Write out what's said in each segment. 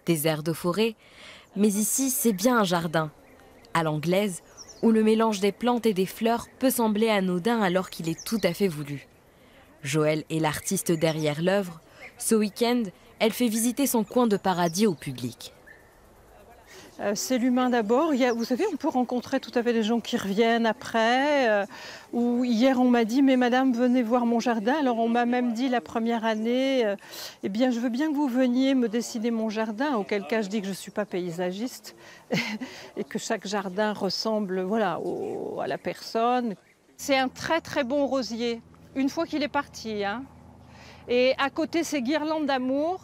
des aires de forêt. Mais ici, c'est bien un jardin, à l'anglaise, où le mélange des plantes et des fleurs peut sembler anodin alors qu'il est tout à fait voulu. Joëlle est l'artiste derrière l'œuvre. Ce week-end, elle fait visiter son coin de paradis au public. C'est l'humain d'abord. Vous savez, on peut rencontrer tout à fait des gens qui reviennent après. Ou hier, on m'a dit, mais madame, venez voir mon jardin. Alors, on m'a même dit la première année, eh bien, je veux bien que vous veniez me dessiner mon jardin. Auquel cas, je dis que je ne suis pas paysagiste et que chaque jardin ressemble, voilà, à la personne. C'est un très, très bon rosier, une fois qu'il est parti, hein. Et à côté, ces guirlandes d'amour.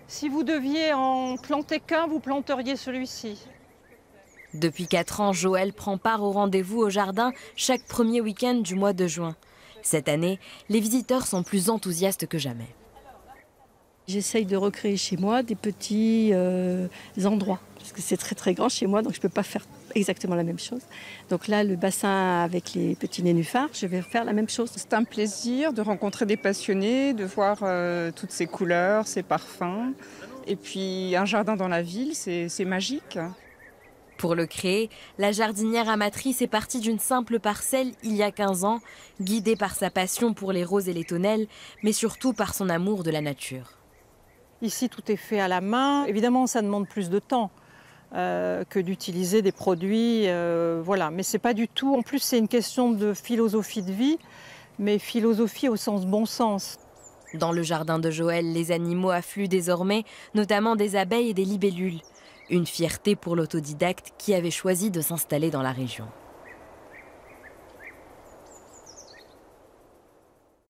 Si vous deviez en planter qu'un, vous planteriez celui-ci. Depuis 4 ans, Joëlle prend part au rendez-vous au jardin chaque premier week-end du mois de juin. Cette année, les visiteurs sont plus enthousiastes que jamais. J'essaye de recréer chez moi des petits endroits, parce que c'est très très grand chez moi, donc je ne peux pas faire exactement la même chose. Donc là, le bassin avec les petits nénuphars, je vais faire la même chose. C'est un plaisir de rencontrer des passionnés, de voir toutes ces couleurs, ces parfums. Et puis un jardin dans la ville, c'est magique. Pour le créer, la jardinière amatrice est partie d'une simple parcelle il y a 15 ans, guidée par sa passion pour les roses et les tonnelles, mais surtout par son amour de la nature. Ici, tout est fait à la main. Évidemment, ça demande plus de temps que d'utiliser des produits. Voilà. Mais c'est pas du tout. En plus, c'est une question de philosophie de vie, mais philosophie au sens bon sens. Dans le jardin de Joëlle, les animaux affluent désormais, notamment des abeilles et des libellules. Une fierté pour l'autodidacte qui avait choisi de s'installer dans la région.